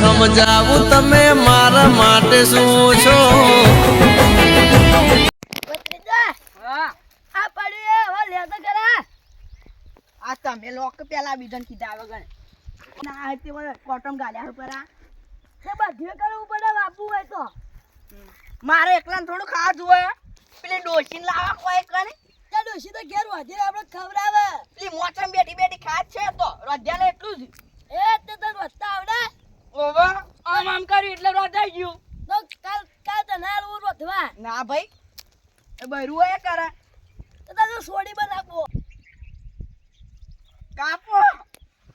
સમજાવું તમે મારા માટે શું છો. આ તમે લોક પેલા બીજન કીધા વગર ના તે કોટમ ગાલ્યા ઉપર આ તે બધે કરવું પડે બાપુ હોય તો મારે એકલા થોડું ખાવા જોવે પેલી ડોશી લાવા કોઈ કને તે ડોશી તો ઘેર વાધી આપણે ખવરાવે પેલી મોચમ બેઠી બેઠી ખાત છે તો રોધ્યાને એટલું જ તે તો રોધતા આવડે ઓવા આમ કર્યું એટલે રોધાઈ ગયું તો કાલ તનાર હું રોધવા ના ભાઈ એ બૈરું એ કરે તો સોડી બનાવો કાપો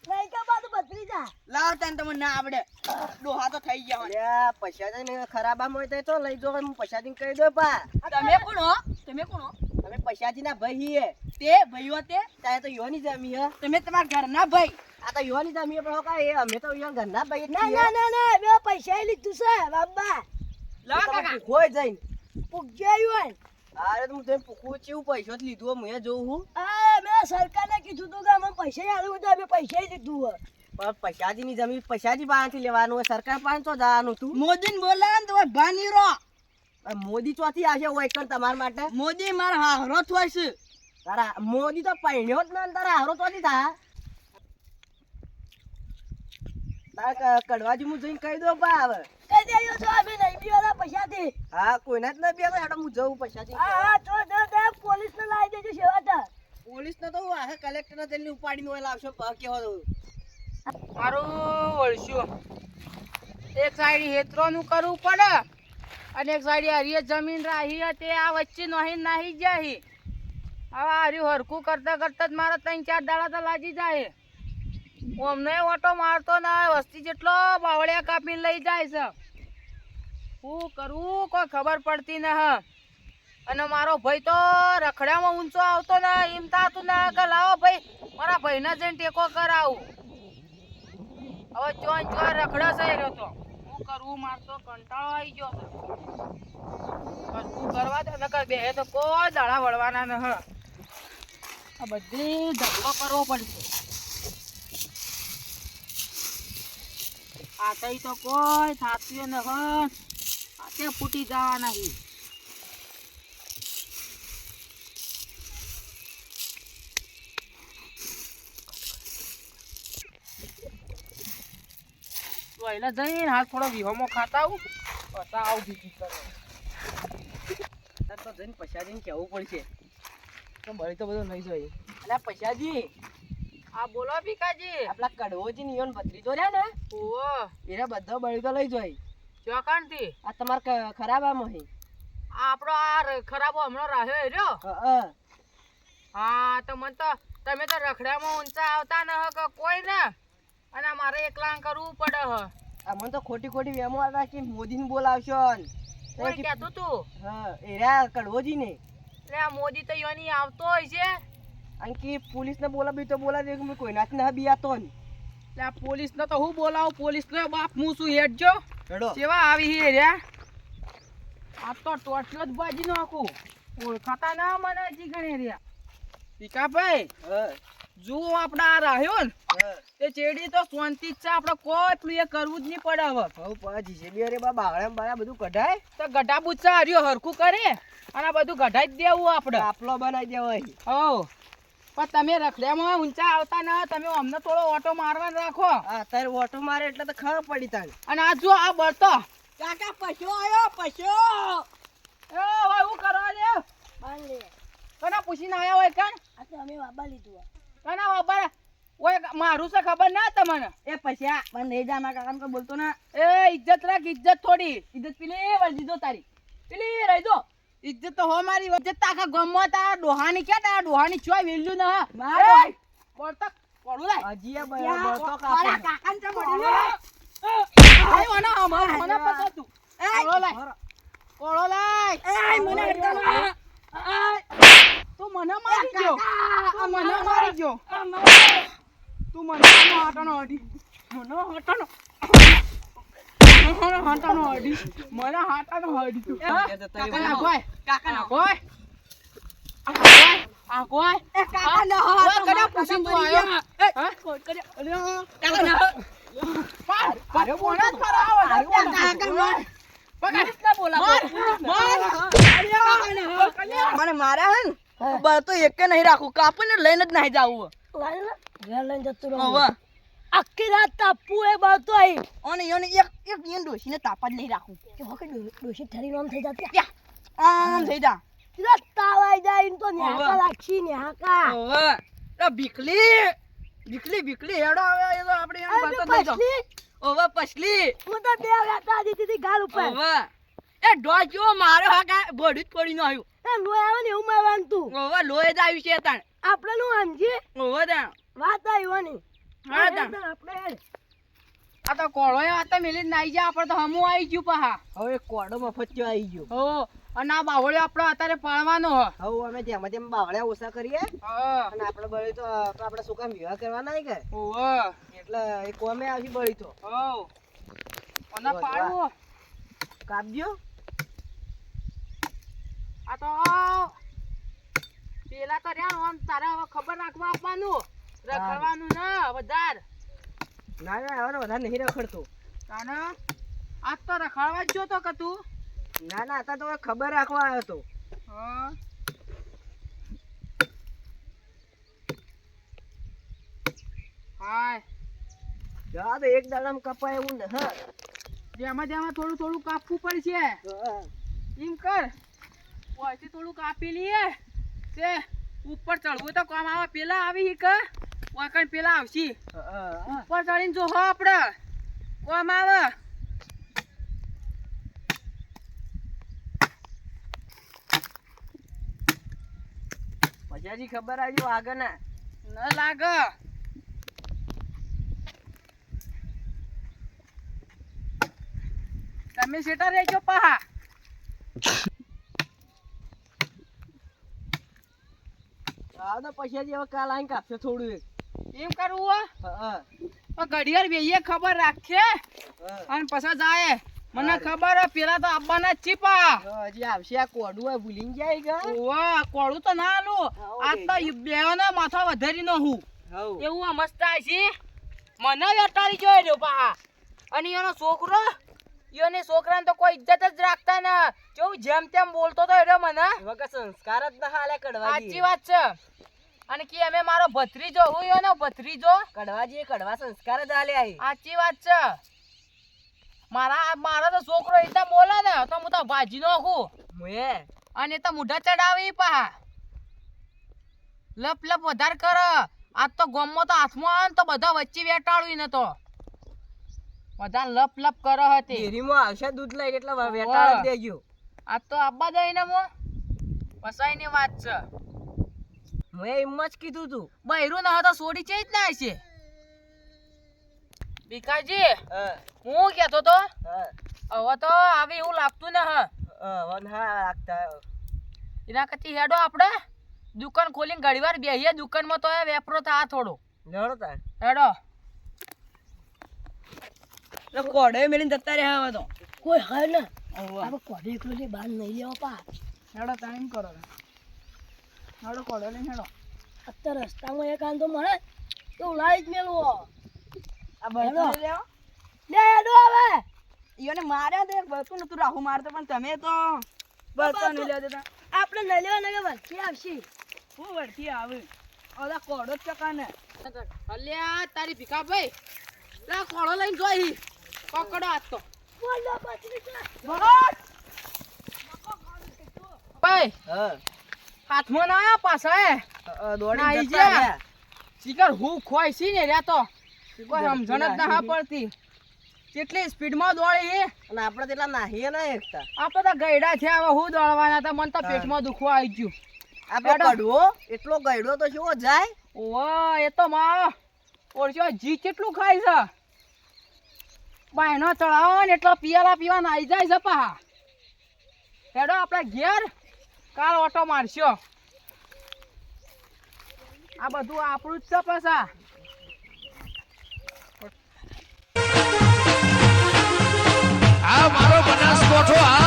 નહીં કે બાદ બદલી જા લાવ તને તમને ના આવડે ડોહા તો થઈ ગયા અરે પૈસા ને ખરાબા મોય તો લઈ જો હું પૈસાજી કહી દો પા તમે કોણ હો તમે પૈસાજી ના ભાઈ હે તે ભાઈઓ તે તારે તો યોની જમી હે તમે તમાર ઘરના ભાઈ આ તો યોની જમી પણ કા એ અમે તો યો ઘરના ભાઈ ના બે પૈસા લીધું છે બાબા લાવ કાકા કોઈ જઈને પૂગજાયું અરે તું તે પૂકું ચેવું પૈસા લીધું હું જોઉં હું મેં સરકારને કીધું તું કે અમે પૈસા આલું તો અમે પૈસા લીધું પણ પૈસાજી ની જમીન પૈસાજી પાસેથી લેવાનું હોય સરકાર પાસે તો જવાનું તું મોદીને બોલાવે ને તો ભાની રો મોદી ચોથી આવશે હોય કર તમારા માટે મોદી મારા હારો થોય છે તારા મોદી તો પૈણ્યો જ ને તારા હારો ચોથી થા તારા કડવાજી હું જઈને કહી દો પા હવે કહી દેજો છો અમે નહીં પીવાના પૈસાથી હા કોઈને જ નહીં પીવા હેડો હું જઉં પૈસાથી હા તો પોલીસ ને લાવી દેજો સેવાતા પોલીસ ને તો આ કલેક્ટર ને જલ્દી ઉપાડીને ઓય લાવશો કેવો મારું વળશું એક સાઈડ હેતરોનું કરવું પડે અને એક સાઈડ હરિય જમીન રાહી તે આ વચ્ચે નાહી જાય હવે હર્યું હરખું કરતા કરતા જ મારા 3-4 દાડા તો લાગી જાય અમને ઓટો મારતો ના વસ્તી જેટલો બાવળિયા કાપીને લઈ જાય છે શું કરવું કોઈ ખબર પડતી ન અને મારો ભાઈ તો રખડામાં ઊંચો આવતો ને એમ થાતું ના કે લાવો ભાઈ મારા ભાઈને જઈને ટેકો કરાવું હવે ચોન રખડો છે રહ્યો તો શું કરવું મારતો કંટાળો આવી ગયો શું કરવા દે નકર બે તો કોઈ દાડા વળવાના ન આ બધી ધંધો કરવો પડશે આ તઈ તો કોઈ થાતું ન આતે ફૂટી જવાના હી એટલે જઈને હાથ થોડો વિહોમો ખાતા આવું પછી આવું બીજી કરો તો જઈને પૈસાજીને કહેવું પડશે તો બળી તો બધું નહીં જોઈએ એટલે પૈસાજી આ બોલો ભીખાજી આપલા કડવોજી નિયોન ભત્રીજો રહ્યા ને ઓહો એરા બધો બળી તો લઈ જોઈ ચોકાણથી આ તમાર ખરાબ આમ હી આપણો આ ખરાબો હમણાં રાહ્યો રહ્યો હા તો મન તો તમે તો રખડામાં ઊંચા આવતા ન કે કોઈ ને અને મારે એકલા કરવું પડે મને તો ખોટી વેમો હતા કે મોદીને બોલાવશો કોઈ કહેતું તું હા એરા કડવોજી ને એટલે આ મોદી તો યોની આવતો હોય છે અંકી પોલીસ ને બોલાવી તો બોલાવી દે કોઈ નાચ ના બિયાતો ને એટલે આ પોલીસ ને તો હું બોલાવું પોલીસ ને બાપ હું શું હેડજો કેવા આવી હે રે આ તો ટોટિયો જ બાજી નાખું ઓળખાતા ના મને હજી ગણે રહ્યા ભીખાભાઈ જુઓ આપડા આ રહ્યો ને તે ચેડી તો શાંતિ જ છે આપણે કોઈ પેલું એ કરવું જ નહીં પડે હવે જીસીબી અરે બાળા બધું કઢાય તો ગઢા બુચ્ચા હર્યો હરખું કરે અને બધું ગઢાઈ જ દેવું આપણે આપલો બનાવી દેવાય હો પણ તમે રખડ્યામાં ઊંચા આવતા ના તમે અમને થોડો ઓટો મારવાનો રાખો તારે ઓટો મારે એટલે તો ખબર પડી તારે અને આ જો આ બળતો કાકા પશો આવ્યો પશો એ ભાઈ હું કરવા લે બાંધે કના પૂછીને આયા હોય કણ આ તો અમે બાબા લીધું કના બાબા ઓય મારું છે ખબર ના તમને એ પૈસા પણ લઈ જા મારા કાકા બોલતો ના એ ઇજ્જત રાખ ઇજ્જત થોડી ઇજ્જત પેલી વળજી દો તારી પેલી રહી દો ઇજ્જત તો હો મારી ઇજ્જત તાકા ગમવા તા ડોહાની કે તા ડોહાની ચોય વેલ્યુ ના માર પડતા પડું લે હજી આ બળતો કાકા કાકાને ચમ મડી એ ઓના અમાર મને પતા તું કોળો લે કોળો લે એ મને અડતા તું મને મારી ગયો આ મને મારી ગયો તું મને હાટાનો અડી મને હાટાનો અડી મને હાટાનો અડી તું કાકા ના કોઈ આ કોઈ એ કાકા ના હાથ કડા પૂછીને તું આયો હા કાકા ના મને મારા હે ને બળ તો એક નહીં રાખું, કાપું ને લઈને જ નહીં જાવું. લઈને જતું રહું. હવે આખી રાત તાપવું એ બળતો અહીં. અને એને એક ડોશીને તાપા જ નહીં રાખું. ડોશી ઠરી આમ થઈ જતી. આમ થઈ જા. સીધા તાવ આઈ જાય ને તો ન્યાકા લાગશી ન્યાકા. હવે તો ભીખલી હેડો આવે એ તો આપણે એને અરે બળતો જ નહીં જાવ. પછલી હવે પછલી હું તો બે વેતા દીધી હતી ગાલ ઉપર. હવે એ ડોશ જેવો મારો હા કા બોડી જ પડી ન આવ્યું. એ લોહી આવે ને એવું મારવાનું તું. હવે લોહી જ આવ્યું છે તાણ. આપણે નું સમજી હવે તાણ વાત આવી હા તાણ. આપણે આ તો કોળો આ તો મેલી નાઈ જાય આપણે તો હમું આવી ગયું પહા. હવે કોડો મફત્યો આવી ગયો. હો અને આ બાવળિયો આપણે અત્યારે પાળવાનો હ. હવે અમે જેમ જેમ બાવળ્યા ઓછા કરીએ હા અને આપણે બળી તો આપણે શું કામ વિવાહ કરવાના નહીં કે ઓહો એટલે એ કોમે આવશે બળી તો હો અને પાડવો કાપજો. આ તો પેલા તો રહ્યા આમ તારે હવે ખબર રાખવા આપવાનું રખડવાનું ના વધાર ના ના હવે વધારે નહીં રખડતો. તાને આજ તો રખડવા જ જોતો કે તું. ના ના અત્યારે તો હવે ખબર રાખવા આવ્યો હતો. હા હાય જા તો એક દાડામાં કપાય એવું ને હા. જેમાં થોડું થોડું કાપવું પડશે. એમ કર ઓયથી થોડું કાપી લઈએ તે ઉપર ચડવું તો કામ આવે. પેલા આવી કે ઓય પેલા આવશી ઉપર ચડીને જો હો આપણે કામ આવે. પછી ખબર આવી આગળ ના ન લાગે. તમે સેટા રહેજો પહા. હા તો પછી હવે કાલ આવીને કાપશે થોડું એક. એમ કરવું હા હો ઘડિયાળ બેહીએ ખબર રાખે અને પછી જાય. મને ખબર હે પેલા તો આવવાના જ છીપા. હજી આવશે આ કોડું હોય ભૂલી જાય કે ઓવા કોળું તો ના આલું. આ તો બેઓને માથા વધારી નો હું એવું સમજતા છે. મને વેટાડી જોઈ રહ્યો પા. અને એનો છોકરો એને છોકરાને તો કોઈ ઇજ્જત જ રાખતા ને કેવું જેમ તેમ બોલતો તો એટલે મને વગર સંસ્કાર જ ના હાલે કડવાજી. સાચી વાત છે. અને કે અમે મારો ભત્રીજો હું એનો ભત્રીજો કડવાજી કડવા સંસ્કાર જ હાલે આઈ. સાચી વાત છે. મારા તો છોકરો એકદમ બોલે ને તો હું તો ભાજી નાખું. મુએ અને તો મુઢા ચડાવી પા લપ લપ વધારે કર. આજ તો ગોમમાં તો હાથમાં આવે ને તો બધા વચ્ચે વેટાડવી ને તો બધા લપ લપ કરો હતી. ડેરીમાં આવશે દૂધ લઈને એટલે વેટાળ જ દેજો. આજ તો આબા જાય ને મો પસાઈ ની વાત છે. મેં એમ જ કીધું તું. બૈરું ના તો સોડી છે જ ના છે. ભીખાજી હું કેતો તો હવે તો આવી એવું લાગતું ને એના કરતી હેડો આપણે દુકાન ખોલીને ઘડી વાર બેહીએ દુકાનમાં તો વેપરો થા થોડો હેડો. કોડે મેલીને જતા રહ્યા હવે તો કોઈ હોય ને આપણે કોડે એકલો જે બહાર નહીં લેવા પા. હેડો ટાઈમ કરો હેડો કોડો લઈને હેડો. અત્યારે રસ્તામાં એક આંધો મળે તો લાઈ જ મેલવો. આ બળતું લેવો લે હેડો હવે. ઈઓને માર્યા તો એક બળતું નતું રાહુ મારતો પણ તમે તો બળતો નહીં લેવા દેતા. આપણે નહીં લેવા ને વચ્ચે આવશી. હું વળતી આવે ઓલા કોડો જ ચકાને અલ્યા તારી ભીખા ભાઈ લે કોડો લઈને જોઈ પકડો આજ તો બોલો બચરી છે. ભાઈ હા હાથમાં ના આયા પાછા દોડી જતા રહ્યા. શિકાર હું ખોઈ છી ને રહ્યા તો કોઈ સમજણ જ ના પડતી. કેટલી સ્પીડમાં દોડી અને આપણે તેટલા નાહીએ ના એકતા. આપણે તો ગયડા છે હવે હું દોડવાના હતા. મને તો પેટમાં દુખવા આવી ગયું. આપણે કડવો એટલો ગયડો તો કેવો જાય. ઓહ એ તો માં ઓળશો જી કેટલું ખાય છે. બાયનો ચડાવો ને એટલા પીવાના આવી જાય છે પા. હેડો આપણે ઘેર કાલ ઓટો મારશો. આ બધું આપણું જ છે પાછા. આ મારો બનાસકોઠો આ